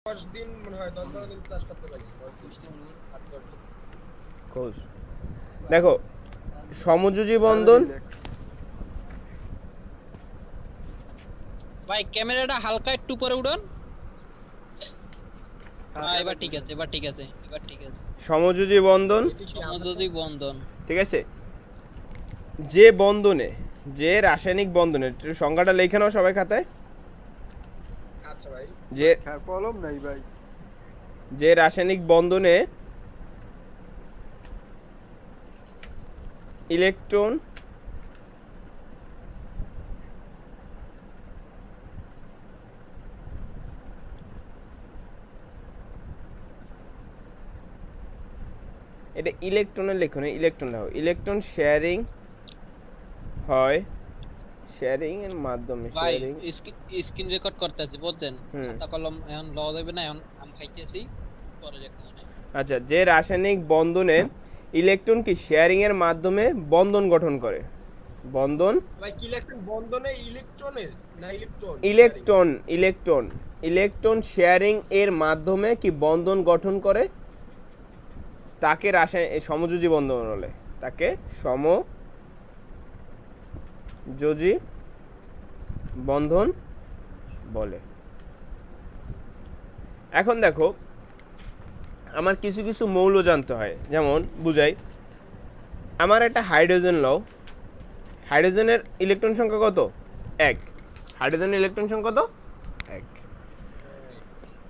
10 দিন মনে হয় 10-12 দিন ক্লাস করতে পারি 10 দিন 8-10 দিন কোর্স দেখো সমযোজী বন্ধন ভাই ক্যামেরাটা হালকা একটু পরে উড়ান। এবার ঠিক আছে এবার ঠিক আছে সমযোজী বন্ধন সমযোজী বন্ধন ঠিক আছে। যে বন্ধনে যে রাসায়নিক বন্ধনে একটু সংজ্ঞাটা লিখে নাও সবাই খাতায়। আচ্ছা ভাই যে কলম নাই ভাই। যে রাসায়নিক বন্ধনে ইলেকট্রন এটা ইলেকট্রনের লেখনে ইলেকট্রন দাও ইলেকট্রন শেয়ারিং হয় শেয়ারিং এর মাধ্যমে ভাই শেয়ারিং স্ক্রিন রেকর্ড করতেছি বুঝছেন, খাতা কলম এখন লওয়া যাবে না, এখন আম খাইতেছি পরে দেখো মনে। আচ্ছা যে রাসায়নিক বন্ধনে ইলেকট্রন কি শেয়ারিং এর মাধ্যমে বন্ধন গঠন করে বন্ধন ভাই কি লেখছেন বন্ধনে ইলেকট্রনের না electron electron electron electron sharing এর মাধ্যমে কি বন্ধন গঠন করে তাকে রাসায়নিক সমযোজী বন্ধন বলে তাকে সমযোজী বন্ধন বলে। এখন দেখো আমার কিছু কিছু মৌল জানতে হয়, যেমন বুঝাই আমার একটা হাইড্রোজেন লও, হাইড্রোজেনের ইলেকট্রন সংখ্যা কত? 1। হাইড্রোজেনের ইলেকট্রন সংখ্যা কত? 1।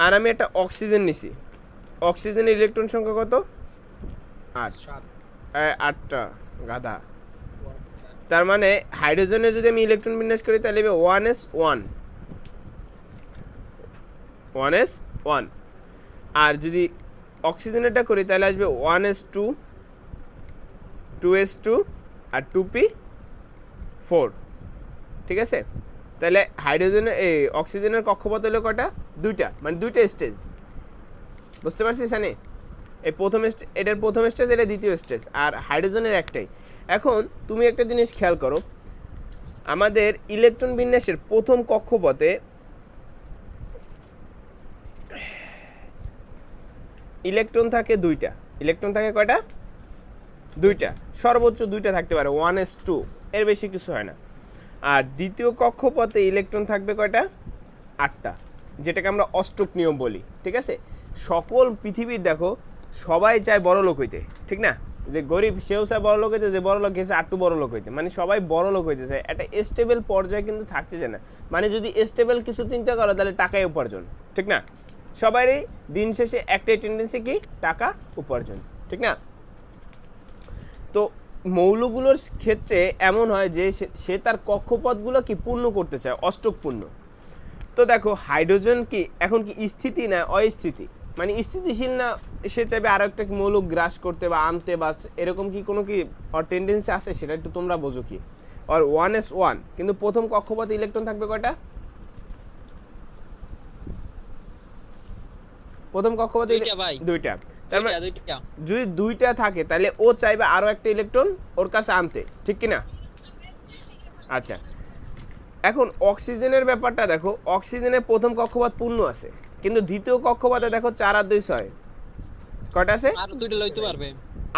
আর আমি একটা অক্সিজেন নিছি, অক্সিজেনের ইলেকট্রন সংখ্যা কত? 8। 8টা গাধা। তার মানে হাইড্রোজেনে যদি আমি ইলেকট্রন বিন্যাস করি তাহলে 1s1 1s1, আর যদি অক্সিজেনেরটা করি তাহলে আসবে 1s2 2s2 আর 2p4। ঠিক আছে, তাহলে হাইড্রোজেনের এই অক্সিজেনের কক্ষপথ হলো কটা? 2টা, মানে 2টা স্টেজ। বুঝতে পারছিস সানি? এই প্রথম এটার প্রথম স্টেজ, এটা দ্বিতীয় স্টেজ, আর হাইড্রোজেনের একটাই। এখন তুমি একটা জিনিস খেয়াল করো, আমাদের ইলেকট্রন বিন্যাসের প্রথম কক্ষপথে ইলেকট্রন থাকে 2টা। ইলেকট্রন থাকে কয়টা? 2টা, সর্বোচ্চ 2টা থাকতে পারে, 1s2, এর বেশি কিছু হয় না। আর দ্বিতীয় কক্ষপথে ইলেকট্রন থাকবে কয়টা? 8টা, যেটাকে আমরা অষ্টক নিয়ম বলি। ঠিক আছে, সকল পৃথিবীর দেখো সবাই চায় বড় লোক হইতে, ঠিক না? যে গরিব সেও চায় বড় লোক হইতে, যে বড় লোক গেছে আটটু বড় লোক হইতে, মানে সবাই বড় লোক হইতে চায়, একটা স্টেবল পর্যায়ে কিন্তু থাকতে চায় না। মানে যদি স্টেবল কিছু চিন্তা করো তাহলে টাকায় উপার্জন, ঠিক না? সবারই দিন শেষে একটাই টেন্ডেন্সি কি? টাকা উপার্জন, ঠিক না? তো মৌলগুলোর ক্ষেত্রে এমন হয় যে সে তার কক্ষপথগুলো কি পূর্ণ করতে চায়, অষ্টক পূর্ণ। তো দেখো হাইড্রোজেন কি এখন কি স্থিতি না অস্থিতি, মানে স্থিতিশীল না, সে চাইবে আরো একটা মৌল গ্রাস করতে বা আনতে বা এরকম কি কোনো কি টেন্ডেন্সি আছে? সেটা একটু তোমরা বোঝো কি। আর 1s1, কিন্তু প্রথম কক্ষপথে ইলেকট্রন থাকবে কয়টা? প্রথম কক্ষপথে 2টা। তার মানে যদি 2টা থাকে তাহলে ও চাইবে আরো একটা ইলেকট্রন ওর কাছে আনতে, ঠিক কি না? আচ্ছা, এখন অক্সিজেনের ব্যাপারটা দেখো, অক্সিজেনের প্রথম কক্ষপথ পূর্ণ আছে, কিন্তু দ্বিতীয় কক্ষপথে দেখো 4 আর 2 6 কয়টা আছে? আরো 2টা লইতে পারবে,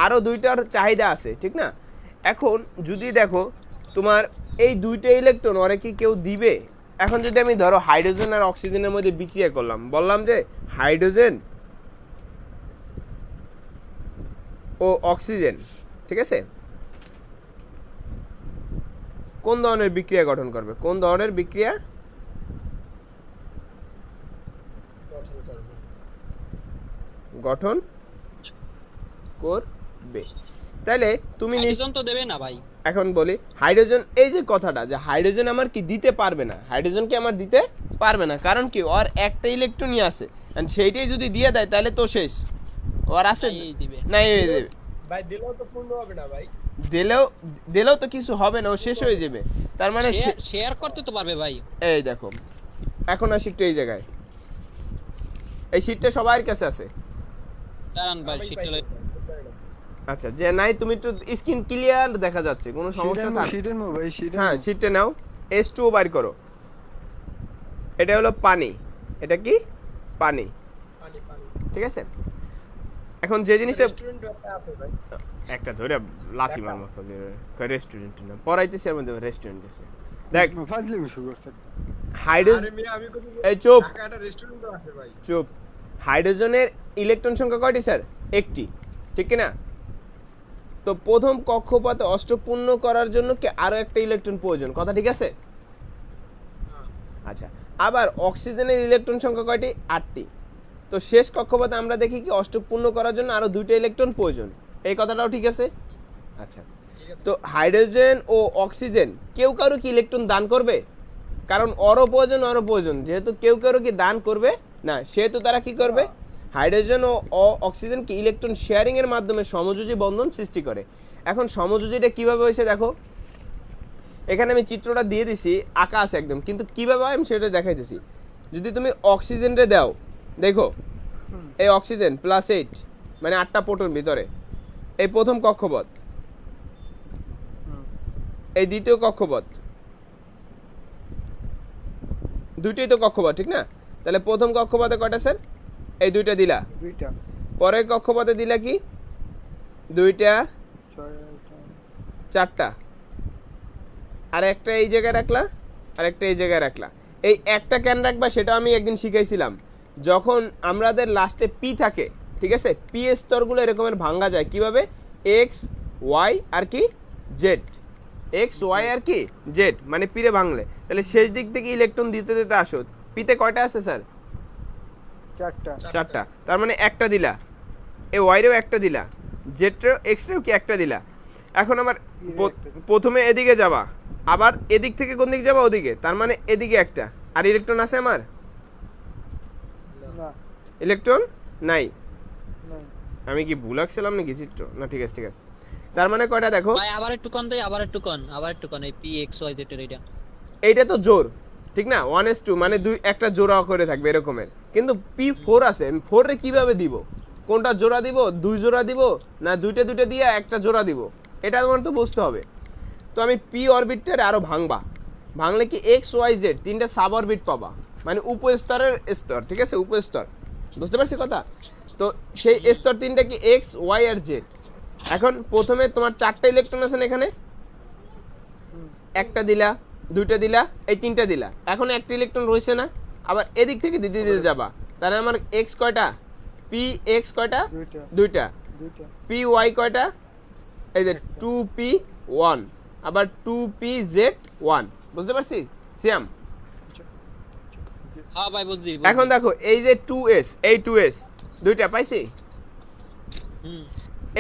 আরো 2টার চাহিদা আছে, ঠিক না? এখন যদি দেখো তোমার এই 2টা ইলেকট্রন ওরে কি কেউ দিবে? এখন যদি আমি ধরো হাইড্রোজেন আর অক্সিজেনের মধ্যে বিক্রিয়া করলাম, বললাম যে হাইড্রোজেন ও অক্সিজেন, ঠিক আছে, কোন ধরনের বিক্রিয়া গঠন করবে? কোন ধরনের বিক্রিয়া গঠন করবে? তাহলে তুমি হাইড্রোজেন তো দেবে না ভাই। এখন বলি হাইড্রোজেন, এই যে কথাটা যে হাইড্রোজেন আমার কি দিতে পারবে না, হাইড্রোজেন কি আমার দিতে পারবে না, কারণ কি ওর একটা ইলেকট্রনই আছে, এন্ড সেইটাই যদি দিয়ে দেয় তাহলে তো শেষ, ওর আছে না এই দেবে ভাই দিলেও তো পূর্ণ হবে না ভাই, দিলেও তো কিছু হবে না, ও শেষ হয়ে যাবে। তার মানে শেয়ার করতে তো পারবে ভাই। এই দেখো এখন আসি একটু এই জায়গায়, এই শীটটা সবার কাছে আছে। দাঁড়ান ভাই শিটটা লই। আচ্ছা, যে নাই তুমি একটু স্ক্রিন ক্লিয়ার দেখা যাচ্ছে, কোনো সমস্যা থাকে? হ্যাঁ শীটটা নাও, H2O বাইর করো। এটা হলো পানি, এটা কি? পানি। পানি পানি ঠিক আছে। এখন যে জিনিসটা রেস্টুরেন্ট আছে ভাই একটা ধরে লাথি মারবো রেস্টুরেন্ট না পড়াইতেছে এর মধ্যে রেস্টুরেন্ট আছে দেখ ফাজলিমি শুরু করছে। হাইড্রোজেন আরে মিয়া আমি কত এই চুপ ঢাকা একটা রেস্টুরেন্ট আছে ভাই চুপ হাইড্রোজেনের ইলেকট্রন সংখ্যা কয়টি স্যার একটি ঠিক কি না তো প্রথম কক্ষপথে অষ্টক পূর্ণ করার জন্য কি আরো একটা ইলেকট্রন প্রয়োজন কথা ঠিক আছে আচ্ছা আবার অক্সিজেনের ইলেকট্রন সংখ্যা কয়টি 8টি তো শেষ কক্ষপথে আমরা দেখি কি অষ্টক পূর্ণ করার জন্য আরো দুইটা ইলেকট্রন প্রয়োজন এই কথাটাও ঠিক আছে আচ্ছা তো হাইড্রোজেন ও অক্সিজেন কেউ কারো কি ইলেকট্রন দান করবে কারণ অরও প্রয়োজন যেহেতু কেউ কারো কি দান করবে না সেহেতু তারা কি করবে হাইড্রোজেন ও অক্সিজেন কি ইলেকট্রন শেয়ারিং এর মাধ্যমে সমযোজী বন্ধন সৃষ্টি করে এখন সমযোজীটা কিভাবে হয়েছে দেখো এখানে আমি চিত্রটা দিয়ে দিছি আঁকা আছে একদম কিন্তু কিভাবে হয় আমি সেটা দেখাইতেছি যদি তুমি অক্সিজেনরে দাও দেখো এই অক্সিজেন +8 মানে 8টা প্রোটন ভিতরে এই প্রথম কক্ষপথ এই দ্বিতীয় কক্ষপথ দুইটাই তো কক্ষপথ ঠিক না তাহলে প্রথম কক্ষপথে কয়টা স্যার এই দুইটা দিলা দুইটা পরের কক্ষপথে দিলা কি দুইটা চারটা আর একটা এই জায়গায় রাখলা আর একটা এই জায়গায় রাখলা এই একটা কেন রাখবা সেটা আমি একদিন শিখাইছিলাম যখন আমাদের লাস্টে পি থাকে ঠিক আছে পি স্তরগুলো এরকমের ভাঙা যায় কিভাবে এক্স ওয়াই আর কি জেড এক্স ওয়াই আর কি জেড মানে পিরে ভাঙলে তাহলে শেষ দিক থেকে ইলেকট্রন দিতে দিতে আসো পিতে কয়টা আছে স্যার চারটা তার মানে একটা দিলা এ ওয়াইরেও একটা দিলা জেডরেও এক্সরেও কি একটা দিলা এখন আমার প্রথমে এদিকে যাবা আবার এদিক থেকে কোন দিকে যাবা ওদিকে তার মানে এদিকে একটা আর ইলেকট্রন আছে আমার না ইলেকট্রন নাই না আমি কি ভুল আঁকছিলাম নাকি চিত্র না ঠিক আছে তার মানে কয়টা দেখো ভাই আবার একটু কোন দেই আবার একটু কোন এই পি এক্স ওয়াই জেড এর এটা এইটা তো জোর ঠিক না 1s2 মানে দুই একটা জোড়া করে থাকবে এরকমের কিন্তু p4 আছে আমি 4 এ কিভাবে দিব কোনটা জোড়া দিব দুই জোড়া দিব না দুইটা দিয়ে একটা জোড়া দিব এটা তোমার তো বুঝতে হবে তো আমি p অরবিটটারে আরো ভাঙলে কি x y z তিনটা সাব অরবিট পাবা মানে উপস্তরের স্তর ঠিক আছে উপস্তর বুঝতে পারছি কথা তো সেই স্তর তিনটা কি x y আর z এখন প্রথমে তোমার চারটা ইলেকট্রন আছে না এখানে একটা দিলা দুইটা দিলা এই তিনটা দিলা এখন একটা ইলেকট্রন রয়েছে না আবার এদিক থেকে দিতে যাবা তাহলে আমার x কয়টা p x কয়টা দুইটা p y কয়টা এই যে 2p1 আবার 2pz1 বুঝতে পারছি সিয়াম হ্যাঁ ভাই বুঝছি এখন দেখো এই যে 2s এই 2s দুইটা পাইছি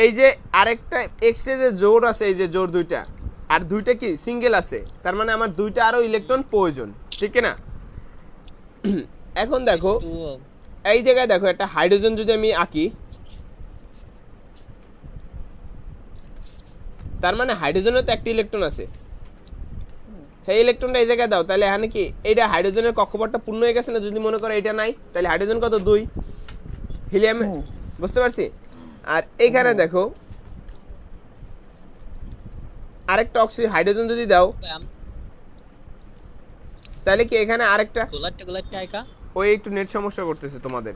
এই যে আরেকটা x এর যে জোড় আছে এই যে জোড় দুইটা আর দুইটা কি সিঙ্গেল আছে তার মানে আমার দুইটা আরো ইলেকট্রন প্রয়োজন ঠিক না এখন দেখো এই জায়গায় দেখো একটা হাইড্রোজেন যদি আমি আঁকি তার মানে হাইড্রোজেনের তো একটা ইলেকট্রন আছে সেই ইলেকট্রনটা এই জায়গায় দাও তাহলে এখানে কি এইটা হাইড্রোজেনের কক্ষপথটা পূর্ণ হয়ে গেছে না যদি মনে করো এটা নাই তাহলে হাইড্রোজেন কত 2 হিলিয়াম বুঝতে পারছি আর এইখানে দেখো আরেকটা অক্সিজেন হাইড্রোজেন যদি দাও তাহলে কি এখানে আরেকটা গোলাটটা আইকা ওই একটু নেট সমস্যা করতেছে তোমাদের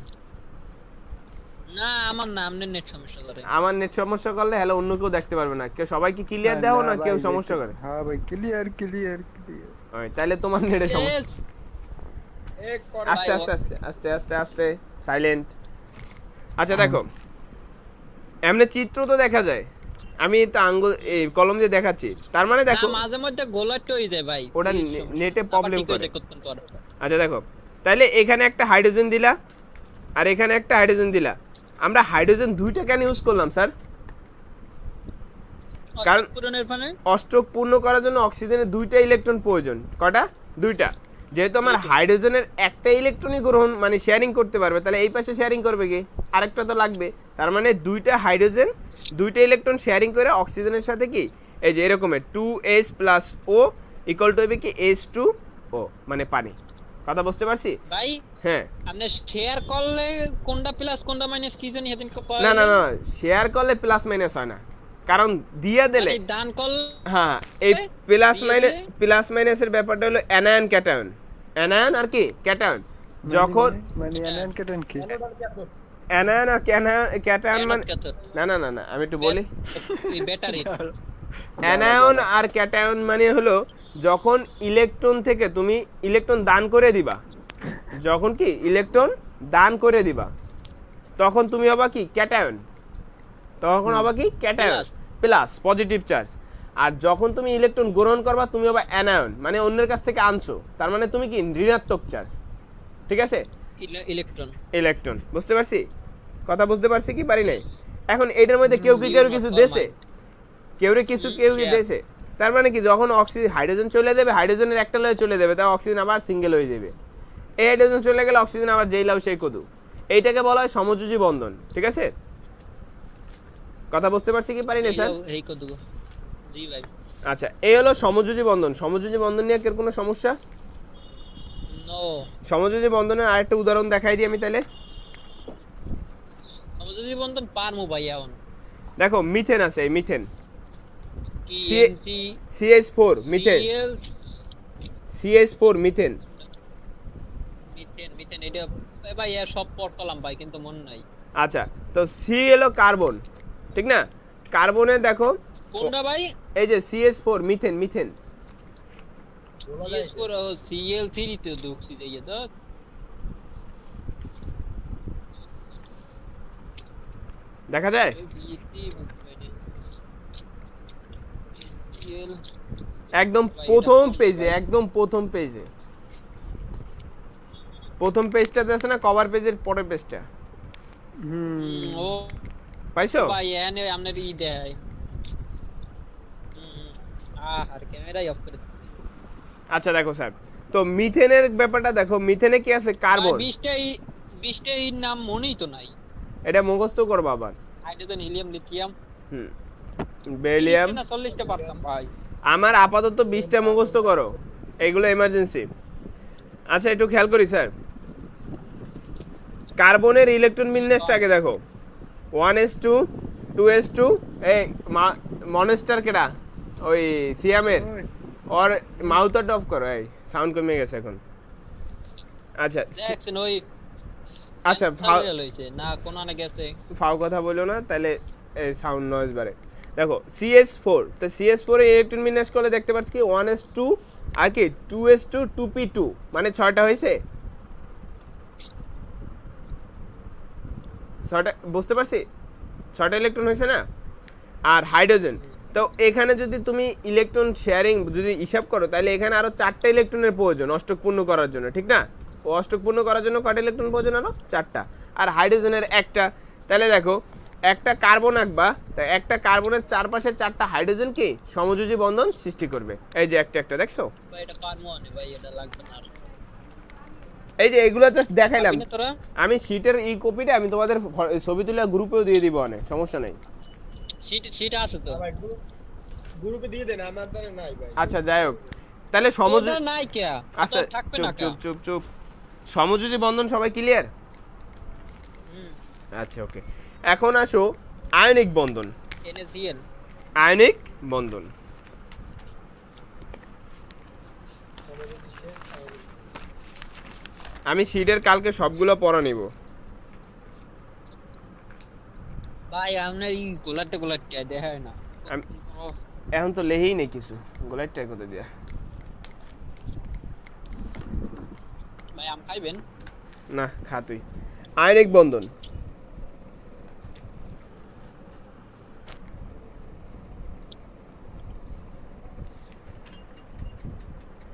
না আমার না আমনের নেট সমস্যা করে আমার নেট সমস্যা করলে হ্যালো অন্য কেউ দেখতে পারবে না কেউ সবাই কি ক্লিয়ার দাও না কেউ সমস্যা করে হ্যাঁ ভাই ক্লিয়ার ওই তাহলে তোমার নেটে সমস্যা এক করে আস্তে সাইলেন্ট আচ্ছা দেখো এমনি চিত্র তো দেখা যায় আমি তো আঙ্গুল এই কলম দিয়ে দেখাচ্ছি তার মানে দেখো মাঝে মধ্যে গোলাটটা হয়ে যায় ভাই ওটা নেটে প্রবলেম করে করে আচ্ছা দেখো তাহলে এখানে একটা হাইড্রোজেন দিলা আর এখানে একটা হাইড্রোজেন দিলা আমরা হাইড্রোজেন দুইটা কেন ইউজ করলাম স্যার কারণ অষ্টক পূর্ণ করার জন্য অক্সিজেনের দুইটা ইলেকট্রন প্রয়োজন কয়টা দুইটা যেহেতু আমার হাইড্রোজেনের একটা ইলেকট্রনই গ্রহণ মানে শেয়ারিং করতে পারবে তাহলে এই পাশে শেয়ারিং করবে কি আরেকটা তো লাগবে তার মানে দুইটা হাইড্রোজেন দুইটা ইলেকট্রন শেয়ারিং করে অক্সিজেনের সাথে কি এই যে এরকমের 2H+O ইকুয়াল টু হবে কি H2O মানে পানি কথা বুঝতে পারছি ভাই হ্যাঁ আপনি শেয়ার করলে কোনটা প্লাস কোনটা মাইনাস কি জানি হেদিন কয় না শেয়ার করলে প্লাস মাইনাস হয় না কারণ দিয়া দিলে দান করলে হ্যাঁ এই প্লাস মাইনাসের ব্যাপারটা হলো অ্যানায়ন ক্যাটায়ন অ্যানায়ন আর কি ক্যাটায়ন যখন মানে এনএন কেটেন কি অ্যানোডাল ক্যাথোড। অ্যানায়ন আর ক্যাটায়ন মানে ক্যাথোড না আমি একটু বলি। এই ব্যাটারি অ্যানায়ন আর ক্যাটায়ন মানে হলো যখন ইলেকট্রন থেকে তুমি ইলেকট্রন দান করে দিবা, যখন কি ইলেকট্রন দান করে দিবা তখন তুমি হবা কি ক্যাটায়ন, তখন হবা কি ক্যাটায়ন প্লাস পজিটিভ চার্জ। আর যখন তুমি ইলেকট্রন গ্রহণ করবা তুমি হবা অ্যানায়ন, মানে অন্যের কাছ থেকে আনছো, তার মানে তুমি কি ঋণাত্মক চার্জ। ঠিক আছে, ইলেকট্রন ইলেকট্রন বুঝতে পারছি, কথা বুঝতে পারছি কি পারি নাই? এখন এটার মধ্যে কেউ কি কিছু দেশে, কেউ কি দেশে, তার মানে কি যখন অক্সিজেন হাইড্রোজেন চলে যাবে, হাইড্রোজেনের একটা লয়ে চলে যাবে, তা অক্সিজেন আবার সিঙ্গেল হয়ে যাবে। এই হাইড্রোজেন চলে গেলে অক্সিজেন আবার যেই লাউ সেই কদু, এইটাকে বলা হয় সমযোজী বন্ধন। ঠিক আছে, কথা বুঝতে পারছি কি পারি না স্যার? এই কত জি ভাই। আচ্ছা, এই হলো সমযোজী বন্ধন। সমযোজী বন্ধন নিয়ে কি কোনো সমস্যা? নো, সমযোজী বন্ধনের আরেকটা উদাহরণ দেখাই দিই আমি তাহলে। সমযোজী বন্ধন পারমু ভাই এখন। দেখো মিথেন আছে, এই মিথেন কি C- MC CH4 methane, CL CH4 methane. Methane এটা ভাই এর সব পড়তাম ভাই কিন্তু মন নাই। আচ্ছা, তো সি হলো কার্বন, ঠিক না? কার্বনে দেখো কোনটা ভাই? এই যে CH4 মিথেন, মিথেন সিএস4 ও সিএল3 তে ঢুকছি যাইয়া তো দেখা যায় সিএল একদম প্রথম পেজে, একদম প্রথম পেজে, প্রথম পেজটাতে আছে না, কভার পেজের পরের পেজটা ও পাইছো? ভাই এনে আমনের ই দেয়। আর ক্যামেরাই অফ করে দিছি। আচ্ছা দেখো স্যার, তো মিথেনের ব্যাপারটা দেখো, মিথেনে কি আছে? কার্বন। 20টা এর নাম মনেই তো নাই। এটা মুখস্থ করবা আবার। Hydrogen, helium, lithium, beryllium. না 40টা পারতাম ভাই। আমার আপাতত 20টা মুখস্থ করো, এগুলো এমার্জেন্সি। আচ্ছা একটু খেয়াল করি স্যার, কার্বনের ইলেকট্রন বিন্যাসটা আগে দেখো। 1s2 2s2 এই মনস্টার কেডা ওই সিয়ামের, ওর মাউথটা অফ করো, এই সাউন্ড কমে গেছে এখন। আচ্ছা দেখছেন ওই আচ্ছা সাইরাল হইছে না কোন আনে গেছে। ফাও কথা বলো না তাহলে, এই সাউন্ড নয়েজ বাড়ে। দেখো CH4, তো CH4 এর ইলেকট্রন বিন্যাস করলে দেখতে পাচ্ছ কি 1s2 আর কি 2s2 2p2, মানে 6টা হয়েছে। 6টা বুঝতে পারছি, 6টা ইলেকট্রন হয়েছে না? আর হাইড্রোজেন, তো এখানে যদি তুমি ইলেকট্রন শেয়ারিং যদি হিসাব করো তাহলে এখানে আরো 4টা ইলেকট্রনের প্রয়োজন অষ্টক পূর্ণ করার জন্য, ঠিক না? ও অষ্টক পূর্ণ করার জন্য কয়টা ইলেকট্রন প্রয়োজন? আরো 4টা। আর হাইড্রোজেনের একটা। তাহলে দেখো একটা কার্বন আঁকবা, তা একটা কার্বনের চারপাশে 4টা হাইড্রোজেন কি সমযোজী বন্ধন সৃষ্টি করবে। এই যে একটা একটা দেখছো, ভাই এটা পারমু না ভাই, এটা লাগবে না। এই যে এগুলো জাস্ট দেখাইলাম পারবি না তোরা? আমি। শীটের ই কপিটা আমি তোমাদের ছবি তুলে গ্রুপেও দিয়ে দিব, অনেক সমস্যা নেই। শীট আছে তো ভাই গ্রুপে দিয়ে দেন, আমার দ্বারা নাই ভাই। আচ্ছা যাই হোক, তাহলে সমযোজী, ওটা নাই কে আচ্ছা থাকবে চুপ না কা। চুপ চুপ চুপ, সমযোজী বন্ধন সবাই ক্লিয়ার? আচ্ছা ওকে, এখন আসো আয়নিক বন্ধন। NaCl আয়নিক বন্ধন আমি শীটের কালকে সবগুলো পড়া নিব। ভাই আপনার এই গোলাটটা দেখায় না। এখন তো লেহেই নেই কিছু, গোলাইট ট্রাই করতে দিয়া। ভাই আম খাইবেন? না খা তুই। আয়নিক বন্ধন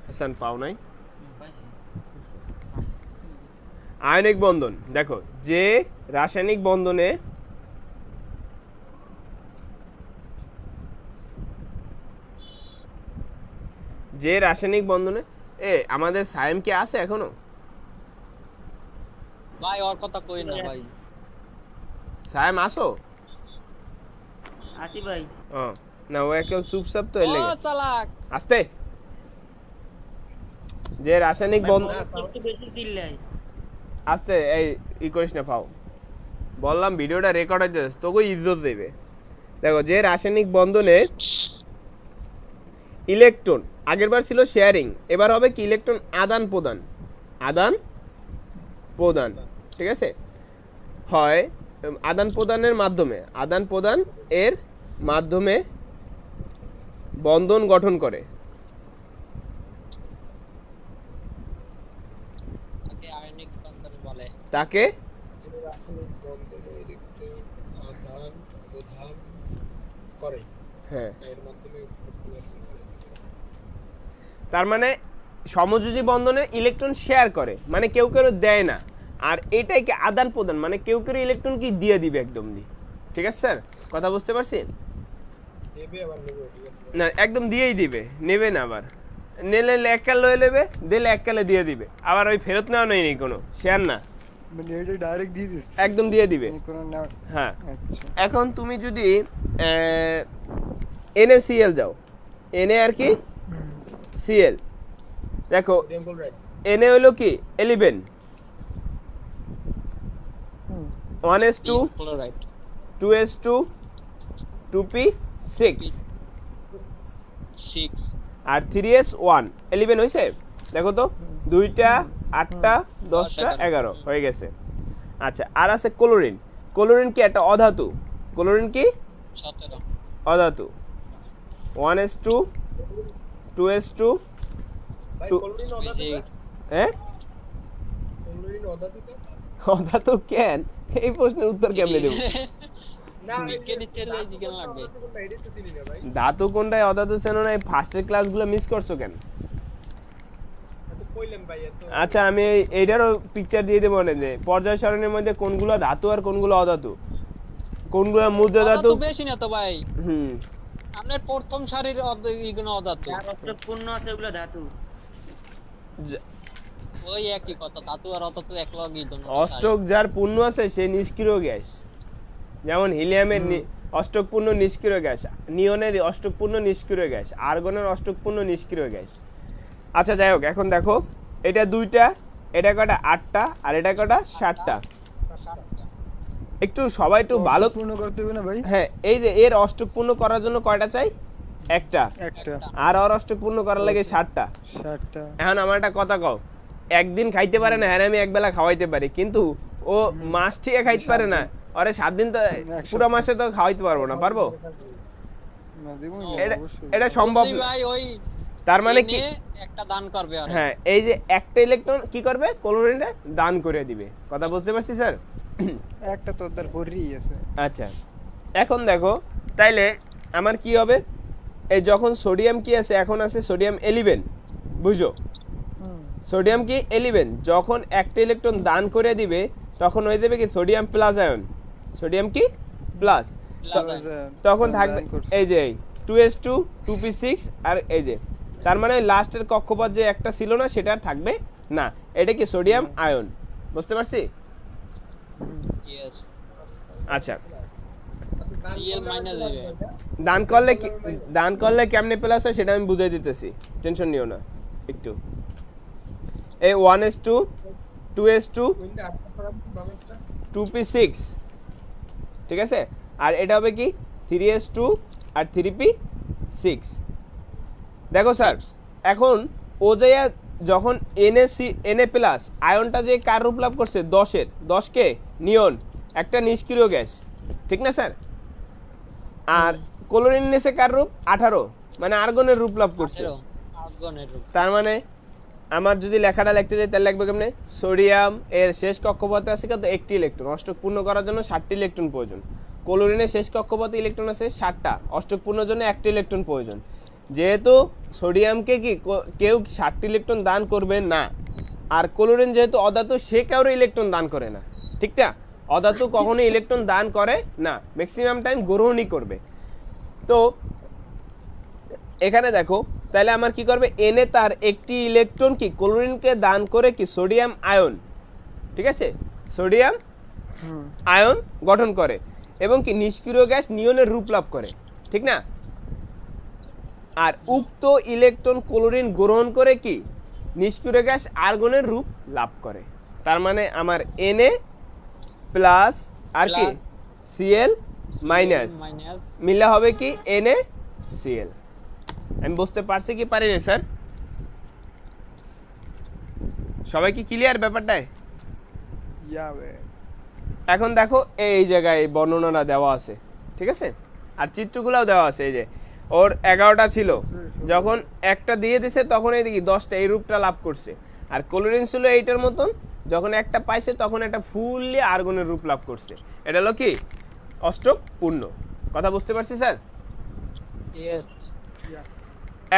হাসান পাও নাই? আয়নিক বন্ধন দেখো, যে রাসায়নিক বন্ধনে আমাদের সায়েম কি আছে এখনো? ভাই ওর কথা কই না ভাই। সায়েম আসো? আসি ভাই। ও না, ও একদম চুপচাপ তো এলে ও চালাক। আস্তে। যে রাসায়নিক বন্ধন একটু বেশি চিল্লাই। আস্তে, এই ই করিস না পাও, বললাম ভিডিওটা রেকর্ড হইতে তোকে ইজ্জত দেবে। দেখো যে রাসায়নিক বন্ধনে ইলেকট্রন, আগেরবার ছিল শেয়ারিং, এবার হবে কি ইলেকট্রন আদান প্রদান। আদান প্রদান, ঠিক আছে, হয় আদান প্রদানের মাধ্যমে, আদান প্রদান এর মাধ্যমে বন্ধন গঠন করে, তাকে আয়নিক রূপান্তর বলে। তাকে যে রাসায়নিক বন্ধনে ইলেকট্রন আদান প্রদান করে, হ্যাঁ, এর মাধ্যমে পরিবর্তন করে থাকে। তার মানে সমযোজী বন্ধনে ইলেকট্রন শেয়ার করে, মানে কেউ কেউ দেয় না, আর এটাই কি আদান প্রদান, মানে কেউ কেউ ইলেকট্রন কি দিয়ে দিবে একদম দিয়ে, ঠিক আছে স্যার, কথা বুঝতে পারছেন? নেবে আবার নেবে, ঠিক আছে ভাই। না একদম দিয়েই দিবে, নেবে না, আবার নেলে এক কাল লয়ে নেবে, দিলে এক কালে দিয়ে দিবে, আবার ওই ফেরত নেওয়া নেই কোনো শেয়ার না, মানে এটা ডাইরেক্ট দিয়ে দিচ্ছে একদম দিয়ে দিবে। কোনো না। হ্যাঁ, আচ্ছা এখন তুমি যদি NaCl যাও, Na আর কি Cl, দেখো সোডিয়াম ক্লোরাইড Na হলো কি 11, হুম 1s2 ক্লোরাইড 2s2 2p6 6 আর 3s1 11 হয়েছে, দেখো তো 2টা 8টা 10টা 11 হয়ে গেছে। আচ্ছা, আর আছে ক্লোরিন, ক্লোরিন কি একটা অধাতু, ক্লোরিন কি 17 অধাতু, 1s2 2s2 ভাই। তো- ক্লোরিন অধাতু না? হ্যাঁ ক্লোরিন অধাতু না? অধাতু কেন, এই প্রশ্নের উত্তর কেমনে দেব? না, এই যে বিজ্ঞানী তেল ধাতু জিজ্ঞাসা কোনটা, লাগবে। অধাতু কোনটা, এটাই তো চিনি না ভাই। ধাতু কোনটায় অধাতু চেনো না, এই ফার্স্টের ক্লাসগুলো মিস করছো কেন? এত কইলেন ভাই, এত আচ্ছা, আমি এইটারও পিকচার দিয়ে দেবো না, যে পর্যায় সারণীর মধ্যে কোনগুলো ধাতু আর কোনগুলো অধাতু, কোনগুলো মুদ্রা ধাতু। অধাতু বেশি না তো ভাই, হুম, আপনার প্রথম সারির ইগুলো অধাতু, পূর্ণ আছে ওগুলো ধাতু। যা- ওই একই কথা, ধাতু আর অধাতু এক লগই তো। অষ্টক যার পূর্ণ আছে সে নিষ্ক্রিয় গ্যাস, যেমন হিলিয়ামের অষ্টক পূর্ণ নিষ্ক্রিয় গ্যাস, নিয়নের অষ্টক পূর্ণ নিষ্ক্রিয় গ্যাস, আর্গনের অষ্টক পূর্ণ নিষ্ক্রিয় গ্যাস। আচ্ছা যাই হোক, এখন দেখো এটা 2টা, এটা কটা 8টা, আর এটা কটা 7টা। একটু সবাই একটু ভালো, পূর্ণ করতে হবে না ভাই, হ্যাঁ, এই যে এর অষ্টক পূর্ণ করার জন্য কয়টা চাই, একটা, একটা আর ওর অষ্টক পূর্ণ করার লাগে 7টা। 7টা। এখন আমার একটা কথা কও, একদিন খাইতে পারে না, হ্যাঁ আমি একবেলা খাওয়াইতে পারি, কিন্তু ও মাস ঠিক খাইতে পারে না, আরে 7 দিন তো, পুরো মাসে তো খাওয়াইতে পারবো না, পারবো? না দেবো এটা অবশ্যই। এটা সম্ভব বলছি না। ভাই, ওই তার মানে কি, এনে একটা দান করবে আর হ্যাঁ, এই যে একটা ইলেকট্রন কি করবে, ক্লোরিনটা দান করে দিবে, কথা বুঝতে পারছি স্যার? একটা তো তার ভরিই আছে। আচ্ছা, এখন দেখো তাইলে আমার কি হবে, এই যখন সোডিয়াম কি আছে, এখন আছে সোডিয়াম 11, বুঝো, হুম সোডিয়াম কি 11, যখন একটা ইলেকট্রন দান করে দিবে তখন হয়ে যাবে কি সোডিয়াম প্লাস আয়ন, সোডিয়াম কি প্লাস, তখন থাকবে এই যে 2s2 2p6 আর এই যে, তার মানে লাস্টের কক্ষপথ যে একটা ছিল না সেটা আর থাকবে না, এটা কি সোডিয়াম আয়ন, বুঝতে পারছি? ইয়েস আচ্ছা, আচ্ছা, দান Cl করলে minus আবার দিবে। এটা? দান করলে কেমনে প্লাস হয় সেটা আমি বুঝাই দিতেছি, টেনশন নিও না একটু। এই 1s2 2s2 ওইটা আটটা খারাপ বামেরটা। 2p6, ঠিক আছে, আর এটা হবে কি 3s2 আর 3p6। দেখো স্যার, এখন ও যে যখন Na প্লাস আয়নটা যে কার রূপ লাভ করছে, 10কে নিয়ন, একটা নিষ্ক্রিয় গ্যাস, ঠিক না স্যার? আর ক্লোরিন নেছে কার রূপ 18, মানে আর্গনের রূপ লাভ করছে। আর্গনের রূপ। তার মানে আমার যদি লেখাটা লিখতে যাই তাহলে লিখবে কেমনে, সোডিয়াম এর শেষ কক্ষপথে আছে কত, একটি ইলেকট্রন, অষ্টক পূর্ণ করার জন্য 7টি ইলেকট্রন প্রয়োজন। ক্লোরিনের শেষ কক্ষপথে ইলেকট্রন আছে 7টা, অষ্টক পূর্ণর জন্য 1টি ইলেকট্রন প্রয়োজন। যেহেতু সোডিয়ামকে কি কেউ 7টি ইলেকট্রন দান করবে না, আর ক্লোরিন যেহেতু অধাতু সে কারো ইলেকট্রন দান করে না, ঠিক না? অধাতু কখনো ইলেকট্রন দান করে না, ম্যাক্সিমাম টাইম গ্রহণই করবে। তো এখানে দেখো তাহলে আমার কি করবে, এনে তার একটি ইলেকট্রন কি ক্লোরিনকে দান করে কি সোডিয়াম আয়ন, ঠিক আছে, সোডিয়াম হুম আয়ন গঠন করে এবং কি নিষ্ক্রিয় গ্যাস নিয়নের রূপ লাভ করে, ঠিক না? আর উক্ত ইলেকট্রন ক্লোরিন গ্রহণ করে কি নিষ্ক্রিয় গ্যাস আর্গনের রূপ লাভ করে। তার মানে আমার Na প্লাস আর কি Cl মাইনাস মাইনাস মিলা হবে কি NaCl। আমি বুঝতে পারছি কি পারি না স্যার? সবাই কি ক্লিয়ার ব্যাপারটায়? যাবে এখন দেখো এই জায়গায় বর্ণনাটা দেওয়া আছে, ঠিক আছে, আর চিত্রগুলোও দেওয়া আছে। এই যে ওর 11টা ছিল, যখন একটা দিয়ে দিছে তখন এই দেখি 10টা এই রূপটা লাভ করছে। আর ক্লোরিন ছিল এইটার মতন, যখন একটা পাইছে তখন একটা ফুললি আর্গনের রূপ লাভ করছে। এটা হলো কি অষ্টক পূর্ণ। কথা বুঝতে পারছি স্যার? ইয়েস।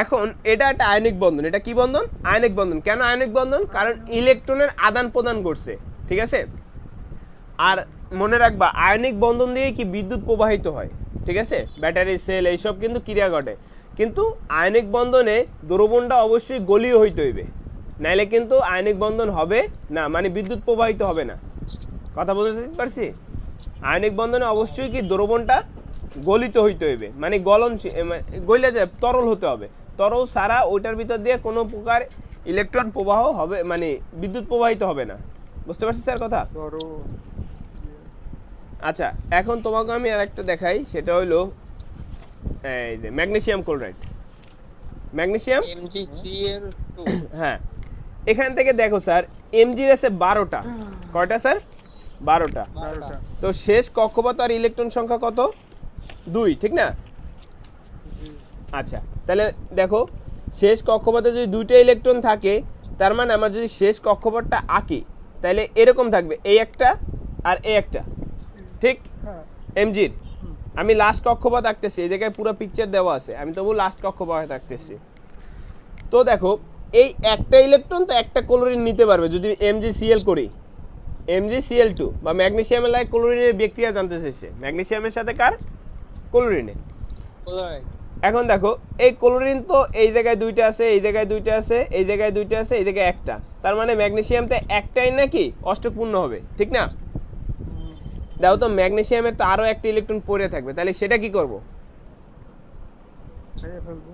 এখন এটা একটা আয়নিক বন্ধন। এটা কি বন্ধন? আয়নিক বন্ধন। কেন আয়নিক বন্ধন? কারণ ইলেকট্রনের আদান প্রদান করছে, ঠিক আছে। আর মনে রাখবা আয়নিক বন্ধন দিয়ে কি বিদ্যুৎ প্রবাহিত হয়, ঠিক আছে, ব্যাটারি সেল এইসব কিন্তু ক্রিয়া ঘটে। কিন্তু আয়নিক বন্ধনে দ্রবণটা অবশ্যই গলীয় হইতে হইবে, নাইলে কিন্তু আয়নিক বন্ধন হবে না, মানে বিদ্যুৎ প্রবাহিত হবে না। কথা বুঝতে পারছি? আয়নিক বন্ধনে অবশ্যই কি দ্রবণটা গলিত হইতে হইবে, মানে গলে যায়, তরল হতে হবে। তরল ছাড়া ওইটার ভিতর দিয়ে কোনো প্রকার ইলেকট্রন প্রবাহ হবে, মানে বিদ্যুৎ প্রবাহিত হবে না। বুঝতে পারছি স্যার কথা? ধরো আচ্ছা, এখন তোমাকে আমি আরেকটা দেখাই, সেটা হলো এই যে ম্যাগনেসিয়াম ক্লোরাইড। ম্যাগনেসিয়াম, MgCl2 হ্যাঁ, এখান থেকে দেখো স্যার এমজির আছে 12টা। কয়টা স্যার? 12টা। 12টা তো শেষ কক্ষপথ আর ইলেকট্রন সংখ্যা কত? 2, ঠিক না? আচ্ছা, তাহলে দেখো শেষ কক্ষপথে যদি 2টা ইলেকট্রন থাকে, তার মানে আমরা যদি শেষ কক্ষপথটা আঁকি তাহলে এরকম থাকবে, এই একটা আর এই একটা, ঠিক? হ্যাঁ এমজির আমি লাস্ট কক্ষপথ আঁকতেছি, এই জায়গায় পুরো পিকচার দেওয়া আছে, আমি তবু লাস্ট কক্ষপথ আঁকতেছি। তো দেখো এই একটা ইলেকট্রন তো একটা ক্লোরিন নিতে পারবে যদি MgCl করি, MgCl2 বা ম্যাগনেসিয়ামের লাগে ক্লোরিনের বিক্রিয়া জানতে চাইছে, ম্যাগনেসিয়ামের সাথে কার? ক্লোরিনের। ক্লোরাইড। এখন দেখো এই ক্লোরিন তো এই জায়গায় 2টা আছে, এই জায়গায় 2টা আছে, এই জায়গায় 2টা আছে, এই জায়গায় একটা, তার মানে ম্যাগনেসিয়ামতে একটাই নাকি অষ্টকপূর্ণ হবে, ঠিক না? দেখো তো ম্যাগনেসিয়ামের তো আরো একটা ইলেকট্রন পড়ে থাকবে, তাহলে সেটা কি করব? খেয়ে ফেলবো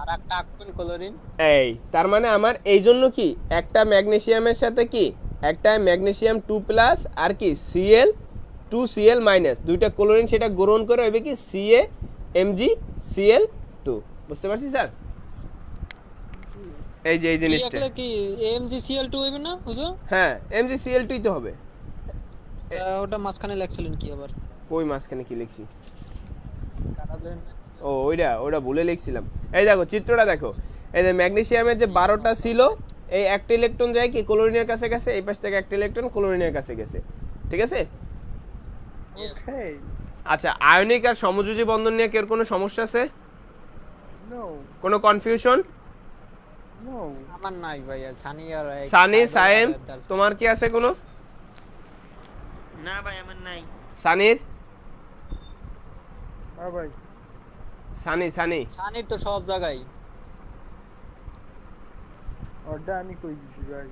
আর একটা আকুন ক্লোরিন। এই তার মানে আমার এই জন্য কি একটা ম্যাগনেসিয়ামের সাথে কি একটা ম্যাগনেসিয়াম 2+ আর কি Cl 2Cl- 2টা ক্লোরিন সেটা গ্রহণ করে হবে কি CaMgCl2। বুঝতে পারছি স্যার? এই যে এই জিনিসটা, একলা কি MgCl2 হইবে না বুঝো? হ্যাঁ MgCl2ই তো হবে। ওটা মাঝখানে লেখছিলেন কি আবার? কই মাঝখানে কি লিখছি? কাটা যায় না। ও ওইটা ভুলে লিখছিলাম। এই দেখো চিত্রটা দেখো, এই যে ম্যাগনেসিয়ামের যে 12টা ছিল, এই একটা ইলেকট্রন যায় কি ক্লোরিনের কাছে গেছে, এই পাশ থেকে একটা ইলেকট্রন ক্লোরিনের কাছে গেছে, ঠিক আছে? ওকে আচ্ছা, আয়নিক আর সমযোজী বন্ধন নিয়ে কেউ কোনো সমস্যা আছে? নো কোনো কনফিউশন? নো আমার নাই ভাইয়া, সানি আর সানি, সায়েম, তোমার কি আছে কোনো? না ভাই আমার নাই। সানির? হ্যাঁ ভাই সানি সানির তো সব জায়গায়। ওটা আমি কই দিছি ভাই